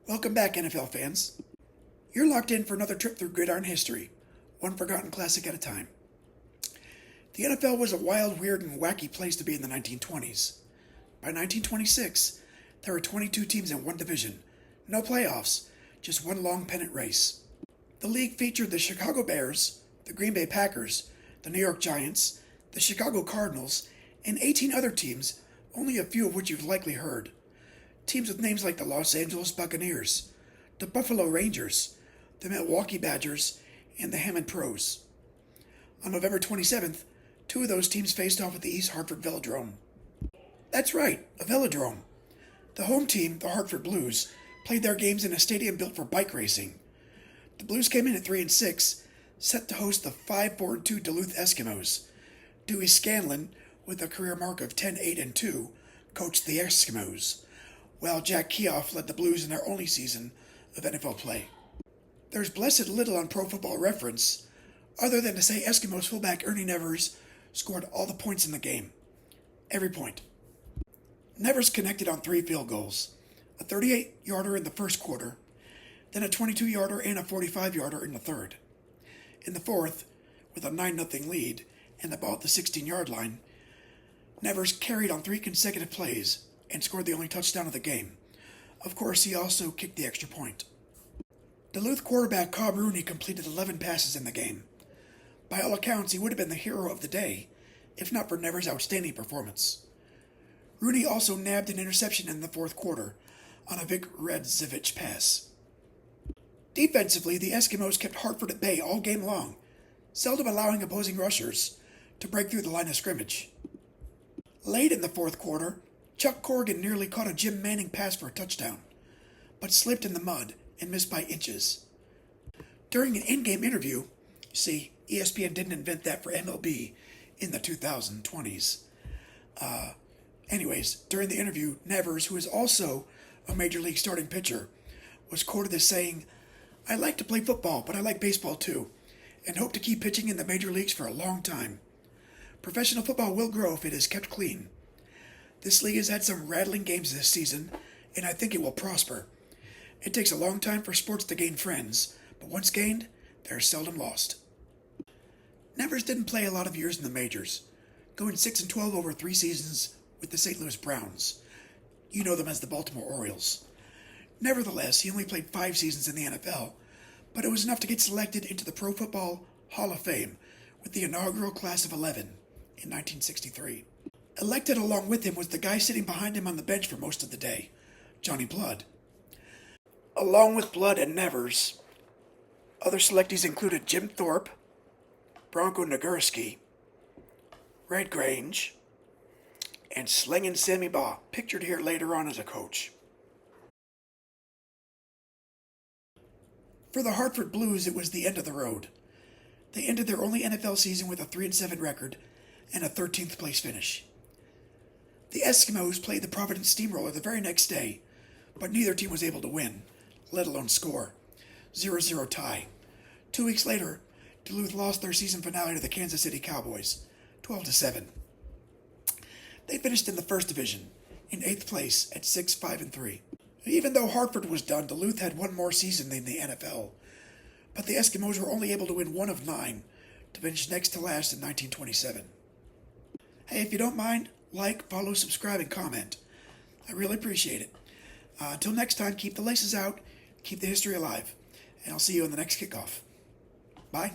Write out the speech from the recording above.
Welcome back, NFL fans. You're locked in for another trip through gridiron history, one forgotten classic at a time. The NFL was a wild, weird, and wacky place to be in the 1920s. By 1926, there were 22 teams in one division, no playoffs, just one long pennant race. The league featured the Chicago Bears, the Green Bay Packers, the New York Giants, the Chicago Cardinals, and 18 other teams, only a few of which you've likely heard. Teams with names like the Los Angeles Buccaneers, the Buffalo Rangers, the Milwaukee Badgers, and the Hammond Pros. On November 27th, two of those teams faced off at the East Hartford Velodrome. That's right, a velodrome. The home team, the Hartford Blues, played their games in a stadium built for bike racing. The Blues came in at 3-6, set to host the 5-4-2 Duluth Eskimos. Dewey Scanlon, with a career mark of 10-8-2, coached the Eskimos, while Jack Keough led the Blues in their only season of NFL play. There's blessed little on Pro Football Reference, other than to say Eskimos fullback Ernie Nevers scored all the points in the game. Every point. Nevers connected on 3 field goals, a 38-yarder in the first quarter, then a 22-yarder and a 45-yarder in the third. In the fourth, with a 9-0 lead and the ball at the 16-yard line, Nevers carried on 3 consecutive plays and scored the only touchdown of the game. Of course, he also kicked the extra point. Duluth quarterback Cobb Rooney completed 11 passes in the game. By all accounts, he would have been the hero of the day, if not for Nevers' outstanding performance. Rooney also nabbed an interception in the fourth quarter on a Vic Redzivich pass. Defensively, the Eskimos kept Hartford at bay all game long, seldom allowing opposing rushers to break through the line of scrimmage. Late in the fourth quarter, Chuck Corrigan nearly caught a Jim Manning pass for a touchdown, but slipped in the mud and missed by inches. During an in-game interview, see, ESPN didn't invent that for MLB in the 2020s. During the interview, Nevers, who is also a Major League starting pitcher, was quoted as saying, "I like to play football, but I like baseball too, and hope to keep pitching in the major leagues for a long time. Professional football will grow if it is kept clean. This league has had some rattling games this season, and I think it will prosper. It takes a long time for sports to gain friends, but once gained, they are seldom lost." Nevers didn't play a lot of years in the majors, going 6-12 over 3 seasons with the St. Louis Browns. You know them as the Baltimore Orioles. Nevertheless, he only played 5 seasons in the NFL, but it was enough to get selected into the Pro Football Hall of Fame with the inaugural class of 11 in 1963. Elected along with him was the guy sitting behind him on the bench for most of the day, Johnny Blood. Along with Blood and Nevers, other selectees included Jim Thorpe, Bronco Nagurski, Red Grange, and Slingin' Sammy Baugh, pictured here later on as a coach. For the Hartford Blues, it was the end of the road. They ended their only NFL season with a 3-7 record and a 13th place finish. The Eskimos played the Providence Steamroller the very next day, but neither team was able to win, let alone score. 0-0 tie. 2 weeks later, Duluth lost their season finale to the Kansas City Cowboys, 12-7. They finished in the first division, in 8th place at 6-5-3. Even though Hartford was done, Duluth had one more season than the NFL, but the Eskimos were only able to win 1 of 9 to finish next to last in 1927. Hey, if you don't mind, like, follow, subscribe, and comment. I really appreciate it. Until next time, keep the laces out, keep the history alive, and I'll see you on the next kickoff. Bye.